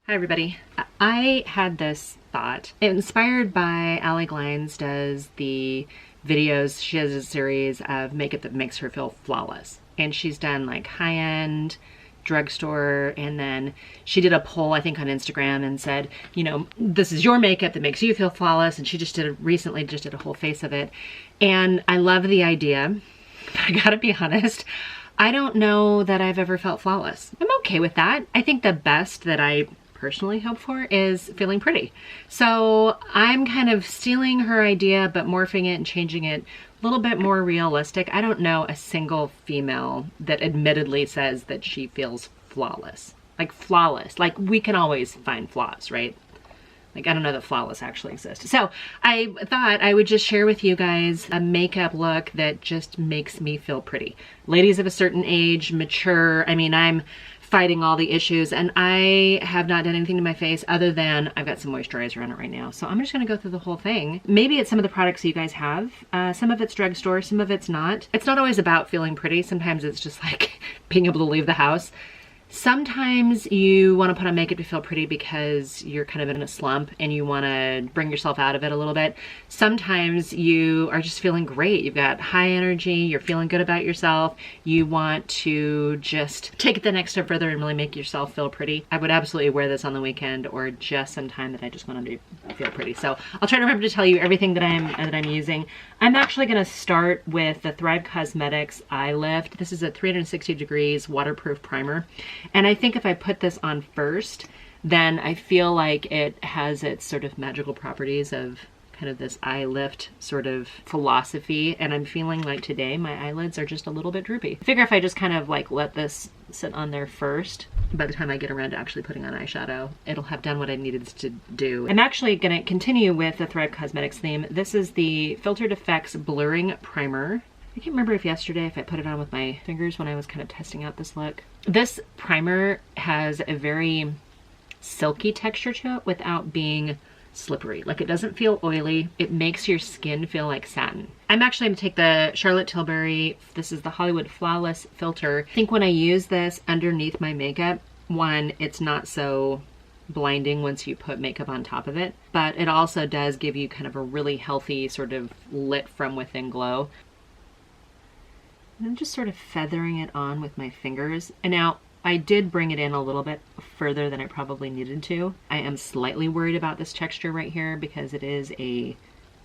Hi everybody. I had this thought, inspired by Allie Glines does the videos. She has a series of makeup that makes her feel flawless. And she's done like high-end, drugstore, and then she did a poll, I think on Instagram, and said, you know, this is your makeup that makes you feel flawless. And she just recently did a whole face of it. And I love the idea, but I gotta be honest, I don't know that I've ever felt flawless. I'm okay with that. I think the best that I personally hope for is feeling pretty. So I'm kind of stealing her idea, but morphing it and changing it a little bit more realistic. I don't know a single female that admittedly says that she feels flawless. Like flawless. Like we can always find flaws, right? Like I don't know that flawless actually exists. So I thought I would just share with you guys a makeup look that just makes me feel pretty. Ladies of a certain age, mature. I mean, I'm fighting all the issues and I have not done anything to my face other than I've got some moisturizer on it right now. So I'm just gonna go through the whole thing. Maybe it's some of the products you guys have. Some of it's drugstore, some of it's not. It's not always about feeling pretty. Sometimes it's just like being able to leave the house. Sometimes you want to put on makeup to feel pretty because you're kind of in a slump and you want to bring yourself out of it a little bit. Sometimes you are just feeling great. You've got high energy, you're feeling good about yourself. You want to just take it the next step further and really make yourself feel pretty. I would absolutely wear this on the weekend or just sometime that I just want to feel pretty. So I'll try to remember to tell you everything that I'm using. I'm actually going to start with the Thrive Cosmetics Eye Lift. This is a 360 degrees waterproof primer. And I think if I put this on first, then I feel like it has its sort of magical properties of kind of this eye lift sort of philosophy. And I'm feeling like today my eyelids are just a little bit droopy. I figure if I just kind of like let this sit on there first, by the time I get around to actually putting on eyeshadow, it'll have done what I needed to do. I'm actually going to continue with the Thrive Cosmetics theme. This is the Filtered Effects Blurring Primer. I can't remember if yesterday if I put it on with my fingers when I was kind of testing out this look. This primer has a very silky texture to it without being slippery. Like it doesn't feel oily. It makes your skin feel like satin. I'm actually going to take the Charlotte Tilbury, this is the Hollywood Flawless Filter. I think when I use this underneath my makeup, one, it's not so blinding once you put makeup on top of it, but it also does give you kind of a really healthy sort of lit from within glow. And I'm just sort of feathering it on with my fingers. And now I did bring it in a little bit further than I probably needed to. I am slightly worried about this texture right here because it is a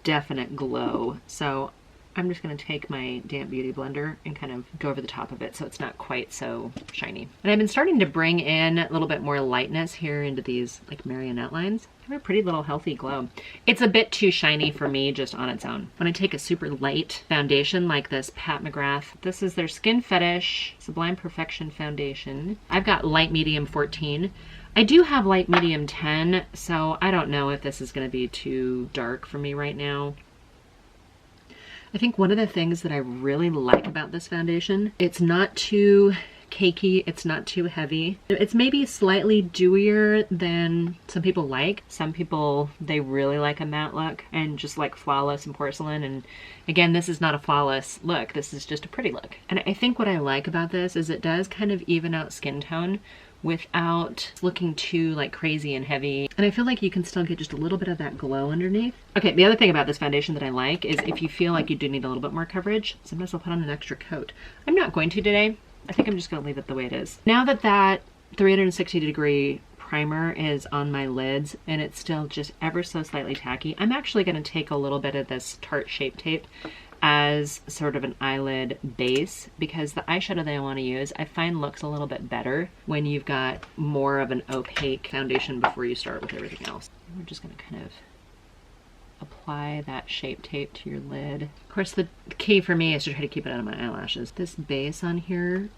definite glow. So I'm just gonna take my damp beauty blender and kind of go over the top of it so it's not quite so shiny. And I've been starting to bring in a little bit more lightness here into these like marionette lines. I have a pretty little healthy glow. It's a bit too shiny for me just on its own. When I take a super light foundation like this Pat McGrath, this is their Skin Fetish Sublime Perfection Foundation. I've got light medium 14. I do have light medium 10, so I don't know if this is gonna be too dark for me right now. I think one of the things that I really like about this foundation, it's not too cakey, it's not too heavy. It's maybe slightly dewier than some people like. Some people, they really like a matte look and just like flawless and porcelain. And again, this is not a flawless look. This is just a pretty look. And I think what I like about this is it does kind of even out skin tone without looking too like crazy and heavy. And I feel like you can still get just a little bit of that glow underneath. Okay, the other thing about this foundation that I like is if you feel like you do need a little bit more coverage, sometimes I'll put on an extra coat. I'm not going to today. I think I'm just gonna leave it the way it is. Now that that 360 degree primer is on my lids and it's still just ever so slightly tacky, I'm actually gonna take a little bit of this Tarte Shape Tape as sort of an eyelid base because the eyeshadow that I want to use I find looks a little bit better when you've got more of an opaque foundation before you start with everything else. We're just going to kind of apply that Shape Tape to your lid. Of course the key for me is to try to keep it out of my eyelashes. This base on here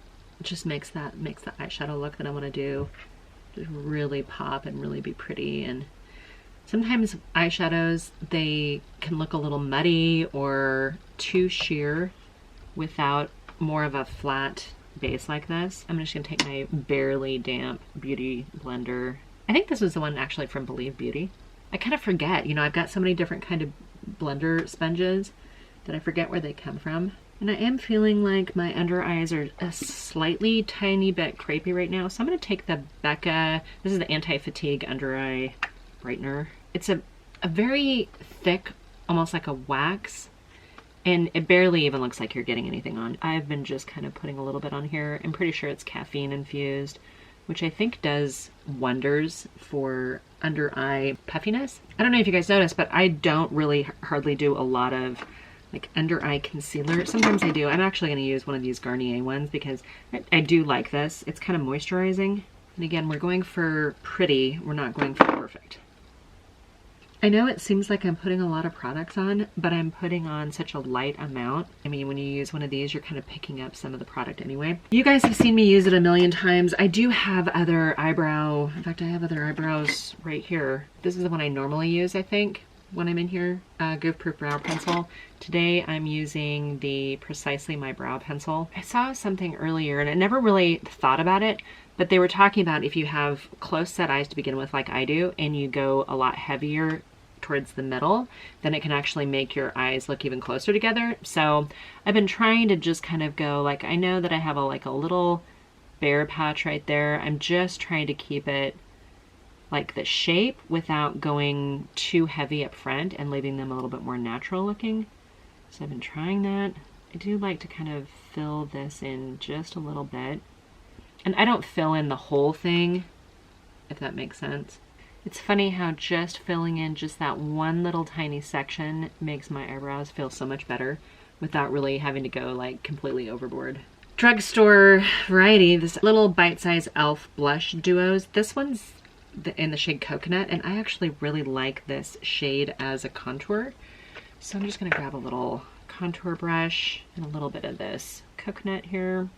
just makes the eyeshadow look that I want to do just really pop and really be pretty. And sometimes eyeshadows, they can look a little muddy or too sheer without more of a flat base like this. I'm just gonna take my barely damp beauty blender. I think this was the one actually from Believe Beauty. I kind of forget, you know, I've got so many different kind of blender sponges that I forget where they come from. And I am feeling like my under eyes are a slightly tiny bit crepey right now. So I'm going to take the Becca, this is the Anti-Fatigue Under Eye Brightener. It's a very thick, almost like a wax. And it barely even looks like you're getting anything on. I've been just kind of putting a little bit on here. I'm pretty sure it's caffeine infused, which I think does wonders for under eye puffiness. I don't know if you guys noticed, but I don't really hardly do a lot of like under eye concealer. Sometimes I do. I'm actually going to use one of these Garnier ones because I do like this. It's kind of moisturizing. And again, we're going for pretty. We're not going for perfect. I know it seems like I'm putting a lot of products on, but I'm putting on such a light amount. I mean, when you use one of these, you're kind of picking up some of the product anyway. You guys have seen me use it a million times. I do have other eyebrow, in fact, I have other eyebrows right here. This is the one I normally use, I think, when I'm in here, Goof Proof Brow Pencil. Today I'm using the Precisely My Brow Pencil. I saw something earlier and I never really thought about it, but they were talking about if you have close set eyes to begin with like I do and you go a lot heavier towards the middle, then it can actually make your eyes look even closer together. So I've been trying to just kind of go like, I know that I have like a little bare patch right there. I'm just trying to keep it like the shape without going too heavy up front and leaving them a little bit more natural looking. So I've been trying that. I do like to kind of fill this in just a little bit. And I don't fill in the whole thing, if that makes sense. It's funny how just filling in just that one little tiny section makes my eyebrows feel so much better without really having to go like completely overboard. Drugstore variety, this little bite-sized e.l.f. blush duos. This one's in the shade Coconut, and I actually really like this shade as a contour. So I'm just gonna grab a little contour brush and a little bit of this Coconut here.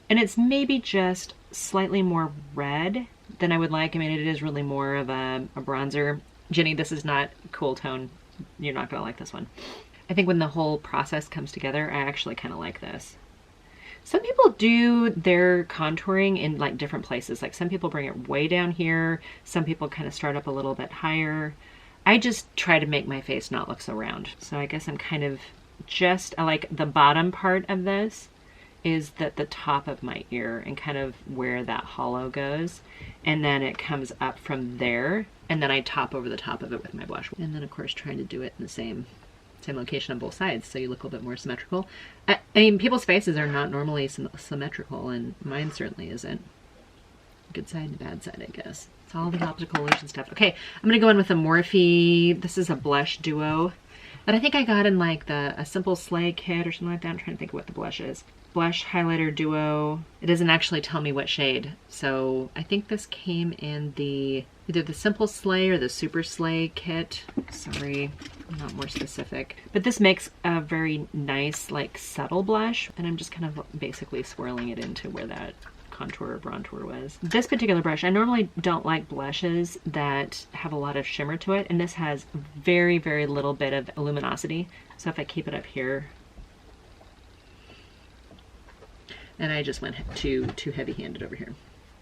And it's maybe just slightly more red than I would like. I mean, it is really more of a bronzer. Jenny, this is not cool tone. You're not gonna like this one. I think when the whole process comes together, I actually kind of like this. Some people do their contouring in like different places. Like some people bring it way down here. Some people kind of start up a little bit higher. I just try to make my face not look so round. So I guess I'm kind of just, I like the bottom part of this is that the top of my ear and kind of where that hollow goes. And then it comes up from there. And then I top over the top of it with my blush. And then of course trying to do it in the same location on both sides so you look a little bit more symmetrical. I mean, people's faces are not normally symmetrical, and mine certainly isn't. Good side and bad side, I guess. It's all the optical illusion stuff. Okay, I'm gonna go in with a Morphe. This is a blush duo that I think I got in like a Simple Slay kit or something like that. I'm trying to think of what the blush is. Blush highlighter duo. It doesn't actually tell me what shade, so I think this came in the either the Simple Slay or the Super Slay kit. Sorry, I'm not more specific. But this makes a very nice, like, subtle blush, and I'm just kind of basically swirling it into where that contour or bronzer was. This particular brush, I normally don't like blushes that have a lot of shimmer to it, and this has very, very little bit of luminosity. So if I keep it up here, and I just went too heavy-handed over here.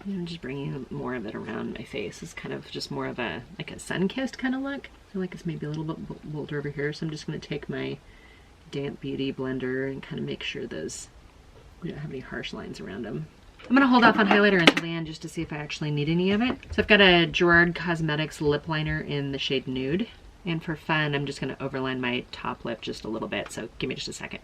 I'm just bringing more of it around my face. It's kind of just more of a, like a sun-kissed kind of look. I feel like it's maybe a little bit bolder over here, so I'm just going to take my Damp Beauty blender and kind of make sure those, we don't have any harsh lines around them. I'm going to hold off on highlighter until the end just to see if I actually need any of it. So I've got a Girard Cosmetics lip liner in the shade Nude. And for fun, I'm just going to overline my top lip just a little bit, so give me just a second.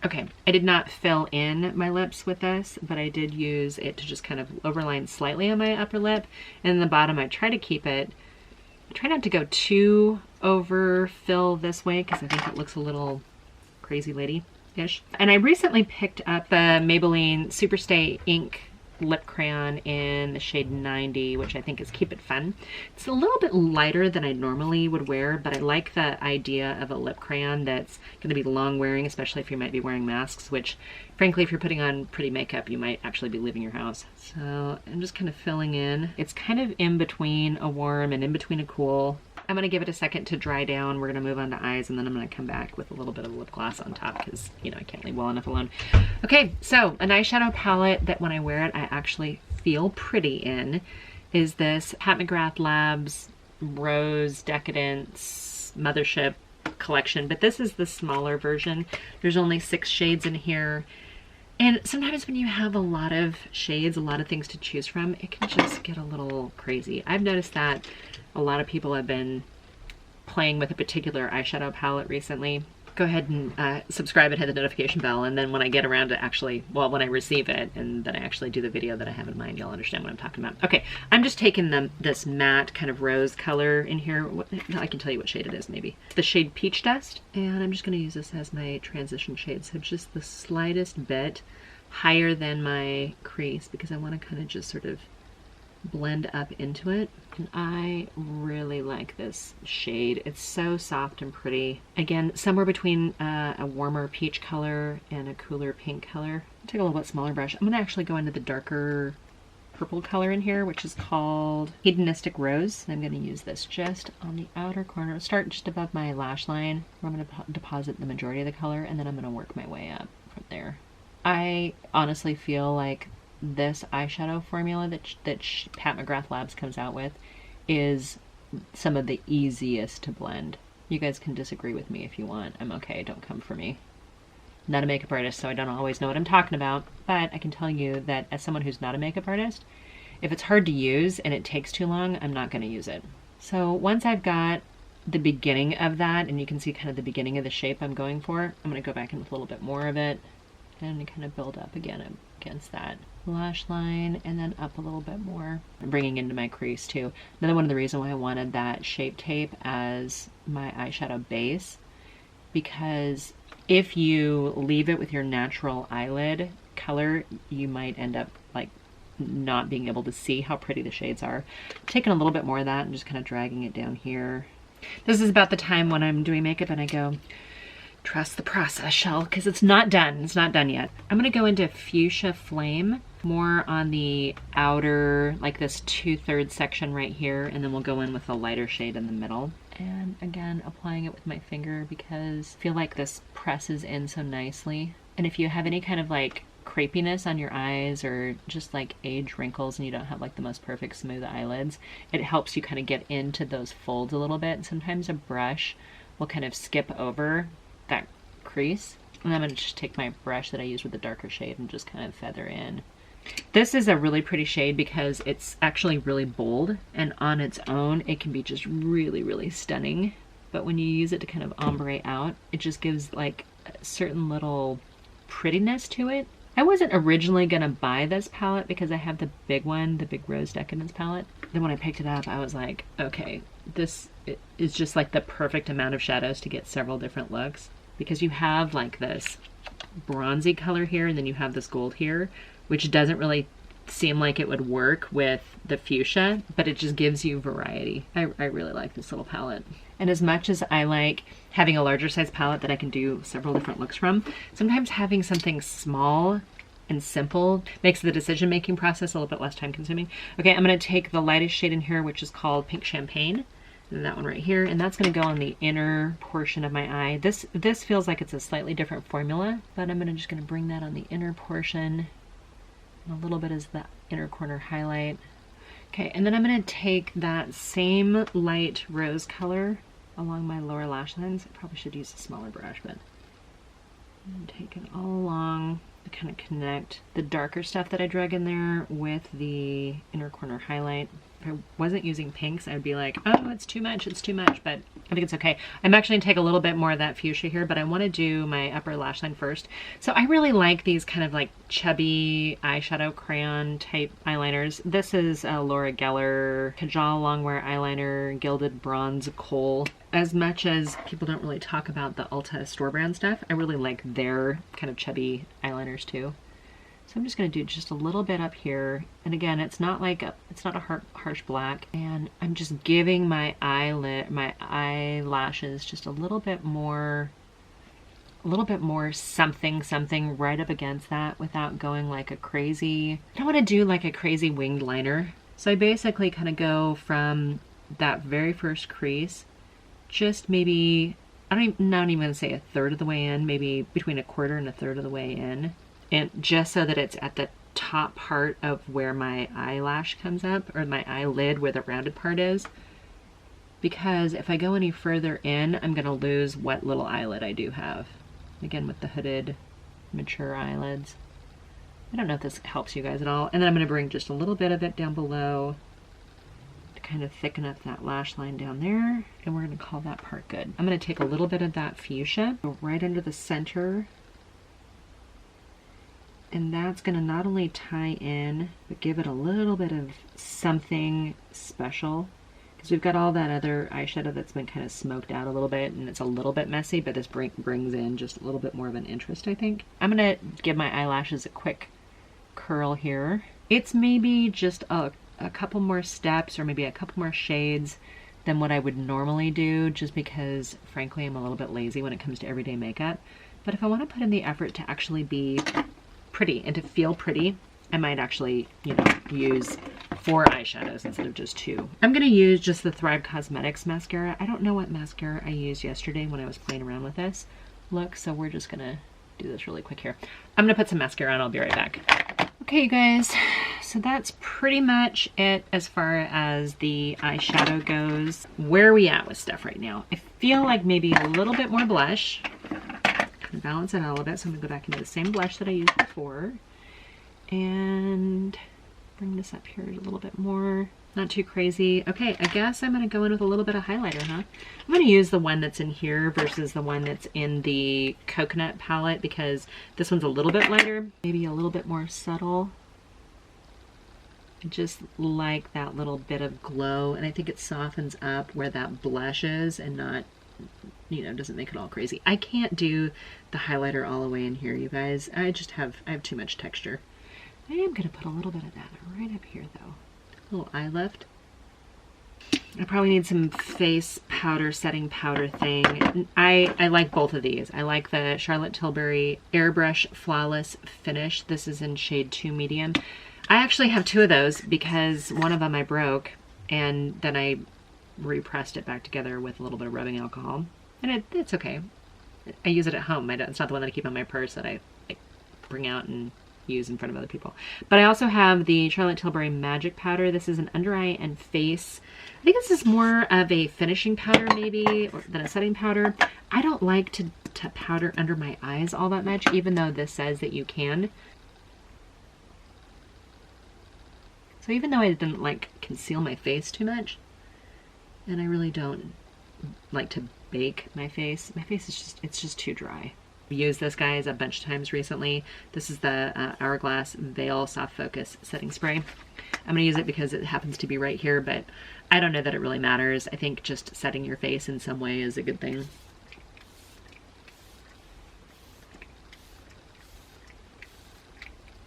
Okay, I did not fill in my lips with this, but I did use it to just kind of overline slightly on my upper lip. And the bottom, I try to keep it, I try not to go too overfill this way because I think it looks a little crazy lady-ish. And I recently picked up the Maybelline Superstay Ink lip crayon in the shade 90, which I think is Keep It Fun. It's a little bit lighter than I normally would wear, but I like the idea of a lip crayon that's going to be long wearing, especially if you might be wearing masks, which frankly, if you're putting on pretty makeup, you might actually be leaving your house. So I'm just kind of filling in. It's kind of in between a warm and in between a cool. I'm going to give it a second to dry down. We're going to move on to eyes, and then I'm going to come back with a little bit of lip gloss on top because, you know, I can't leave well enough alone. Okay, so an eyeshadow palette that when I wear it, I actually feel pretty in is this Pat McGrath Labs Rose Decadence Mothership collection, but this is the smaller version. There's only 6 shades in here. And sometimes when you have a lot of shades, a lot of things to choose from, it can just get a little crazy. I've noticed that a lot of people have been playing with a particular eyeshadow palette recently. Go ahead and subscribe and hit the notification bell, and then when I get around to actually, well, when I receive it and then I actually do the video that I have in mind, you'll understand what I'm talking about. Okay, I'm just taking this matte kind of rose color in here. I can tell you what shade it is, maybe. The shade Peach Dust, and I'm just going to use this as my transition shade, so just the slightest bit higher than my crease, because I want to kind of just sort of blend up into it. And I really like this shade. It's so soft and pretty. Again, somewhere between a warmer peach color and a cooler pink color. Take a little bit smaller brush. I'm gonna actually go into the darker purple color in here, which is called Hedonistic Rose. I'm gonna use this just on the outer corner. Start just above my lash line, where I'm gonna deposit the majority of the color, and then I'm gonna work my way up from there. I honestly feel like this eyeshadow formula that Pat McGrath Labs comes out with is some of the easiest to blend. You guys can disagree with me if you want. I'm okay, don't come for me. I'm not a makeup artist, so I don't always know what I'm talking about, but I can tell you that as someone who's not a makeup artist, if it's hard to use and it takes too long, I'm not going to use it. So once I've got the beginning of that, and you can see kind of the beginning of the shape I'm going for, I'm going to go back in with a little bit more of it and kind of build up again against that lash line, and then up a little bit more. I'm bringing into my crease too. Another one of the reasons why I wanted that Shape Tape as my eyeshadow base, because if you leave it with your natural eyelid color, you might end up like not being able to see how pretty the shades are. I'm taking a little bit more of that and just kind of dragging it down here. This is about the time when I'm doing makeup and I go, trust the process, Shell, because it's not done. It's not done yet. I'm going to go into Fuchsia Flame, more on the outer, like this 2/3 section right here, and then we'll go in with a lighter shade in the middle. And again, applying it with my finger because I feel like this presses in so nicely. And if you have any kind of like crepiness on your eyes or just like age wrinkles and you don't have like the most perfect smooth eyelids, it helps you kind of get into those folds a little bit. And sometimes a brush will kind of skip over that crease. And I'm going to just take my brush that I used with the darker shade and just kind of feather in. This is a really pretty shade because it's actually really bold, and on its own it can be just really, really stunning. But when you use it to kind of ombre out, it just gives like a certain little prettiness to it. I wasn't originally going to buy this palette because I have the big one, the big Rose Decadence palette. Then when I picked it up, I was like, okay, this is just like the perfect amount of shadows to get several different looks. Because you have like this bronzy color here, and then you have this gold here, which doesn't really seem like it would work with the fuchsia, but it just gives you variety. I really like this little palette. And as much as I like having a larger size palette that I can do several different looks from, sometimes having something small and simple makes the decision-making process a little bit less time consuming. Okay, I'm going to take the lightest shade in here, which is called Pink Champagne. And that one right here, and that's going to go on the inner portion of my eye. This feels like it's a slightly different formula, but I'm just going to bring that on the inner portion, and a little bit as the inner corner highlight. Okay, and then I'm going to take that same light rose color along my lower lash lines. I probably should use a smaller brush, but I'm going to take it all along to kind of connect the darker stuff that I drag in there with the inner corner highlight. If I wasn't using pinks, I'd be like, oh, it's too much, but I think it's okay. I'm actually going to take a little bit more of that fuchsia here, but I want to do my upper lash line first. So I really like these kind of like chubby eyeshadow crayon type eyeliners. This is a Laura Geller Kajal Longwear eyeliner, Gilded Bronze Coal. As much as people don't really talk about the Ulta store brand stuff, I really like their kind of chubby eyeliners too. So I'm just going to do just a little bit up here, and again, it's not like it's not a harsh black, and I'm just giving my eyelashes just a little bit more something right up against that without going like a crazy. I don't want to do like a crazy winged liner. So I basically kind of go from that very first crease, just maybe not even going to say a third of the way in, maybe between a quarter and a third of the way in. And just so that it's at the top part of where my eyelash comes up, or my eyelid where the rounded part is. because if I go any further in, I'm gonna lose what little eyelid I do have. Again, with the hooded, mature eyelids. I don't know if this helps you guys at all. And then I'm gonna bring just a little bit of it down below to kind of thicken up that lash line down there. And we're gonna call that part good. I'm gonna take a little bit of that fuchsia, go right under the center. And that's gonna not only tie in, but give it a little bit of something special. Because we've got all that other eyeshadow that's been kind of smoked out a little bit, and it's a little bit messy, but this brings in just a little bit more of an interest, I think. I'm gonna give my eyelashes a quick curl here. It's maybe just a couple more steps, or maybe a couple more shades than what I would normally do, just because, frankly, I'm a little bit lazy when it comes to everyday makeup. But if I want to put in the effort to actually be pretty and to feel pretty, I might actually, you know, use 4 eyeshadows instead of just 2. I'm going to use just the Thrive Cosmetics mascara. I don't know what mascara I used yesterday when I was playing around with this look, so we're just going to do this really quick here. I'm going to put some mascara on. I'll be right back. Okay, you guys, so that's pretty much it as far as the eyeshadow goes. Where are we at with stuff right now? I feel like maybe a little bit more blush. Kind of balance it out a little bit, so I'm going to go back into the same blush that I used before. And bring this up here a little bit more. Not too crazy. Okay, I guess I'm going to go in with a little bit of highlighter, huh? I'm going to use the one that's in here versus the one that's in the coconut palette, because this one's a little bit lighter, maybe a little bit more subtle. I just like that little bit of glow, and I think it softens up where that blush is and not, you know, doesn't make it all crazy. I can't do the highlighter all the way in here, you guys. I have too much texture. I am going to put a little bit of that right up here, though. A little eye lift. I probably need some face powder, setting powder thing. I like both of these. I like the Charlotte Tilbury Airbrush Flawless Finish. This is in shade 2 medium. I actually have 2 of those because one of them I broke, and then I repressed it back together with a little bit of rubbing alcohol. And it's okay. I use it at home. It's not the one that I keep on my purse that I bring out and use in front of other people. But I also have the Charlotte Tilbury Magic Powder. This is an under eye and face. I think this is more of a finishing powder maybe than a setting powder. I don't like to powder under my eyes all that much, even though this says that you can. So even though I didn't like conceal my face too much, and I really don't like to bake my face is just too dry. I've used this, guys, a bunch of times recently. This is the Hourglass Veil Soft Focus Setting Spray. I'm going to use it because it happens to be right here, but I don't know that it really matters. I think just setting your face in some way is a good thing.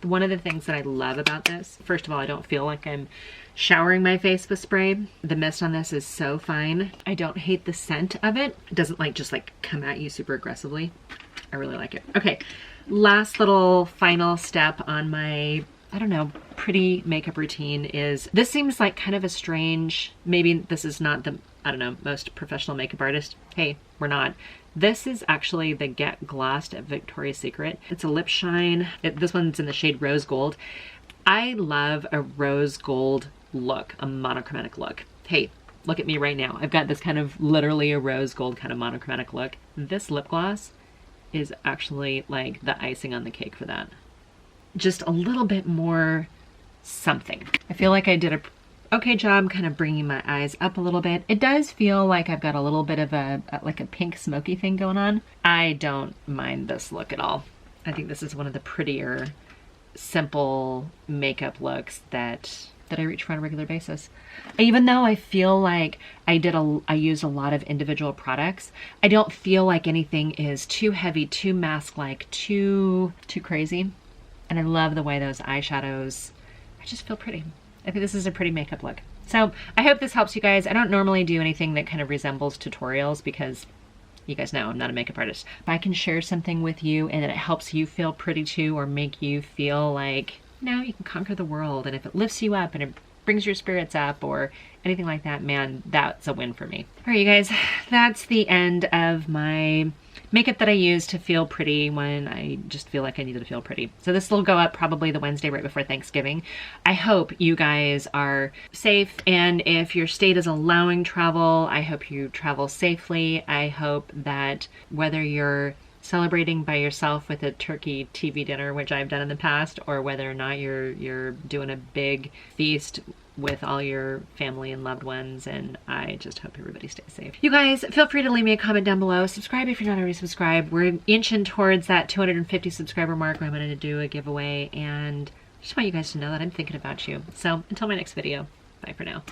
One of the things that I love about this, first of all, I don't feel like I'm showering my face with spray. The mist on this is so fine. I don't hate the scent of it. It doesn't just come at you super aggressively. I really like it. Okay, last little final step on my, I don't know, pretty makeup routine is, this seems like kind of a strange, maybe this is not the, I don't know, most professional makeup artist. Hey, we're not. This is actually the Get Glossed at Victoria's Secret. It's a lip shine. This one's in the shade Rose Gold. I love a rose gold look, a monochromatic look. Hey, look at me right now. I've got this kind of literally a rose gold kind of monochromatic look. This lip gloss is actually like the icing on the cake for that. Just a little bit more something. I feel like I did a okay job kind of bringing my eyes up a little bit. It does feel like I've got a little bit of a pink smoky thing going on. I don't mind this look at all. I think this is one of the prettier, simple makeup looks that I reach for on a regular basis. Even though I feel like I used a lot of individual products, I don't feel like anything is too heavy, too mask-like, too crazy. And I love the way those eyeshadows, I just feel pretty. I think this is a pretty makeup look. So I hope this helps you guys. I don't normally do anything that kind of resembles tutorials because you guys know I'm not a makeup artist. But I can share something with you and it helps you feel pretty too, or make you feel like, no, you can conquer the world. And if it lifts you up and it brings your spirits up or anything like that, man, that's a win for me. All right, you guys, that's the end of my makeup that I use to feel pretty when I just feel like I needed to feel pretty. So this will go up probably the Wednesday right before Thanksgiving. I hope you guys are safe, and if your state is allowing travel, I hope you travel safely. I hope that whether you're celebrating by yourself with a turkey TV dinner, which I've done in the past, or whether or not you're doing a big feast with all your family and loved ones, and I just hope everybody stays safe. You guys, feel free to leave me a comment down below. Subscribe if you're not already subscribed. We're inching towards that 250 subscriber mark where I'm going to do a giveaway, and I just want you guys to know that I'm thinking about you. So until my next video, bye for now.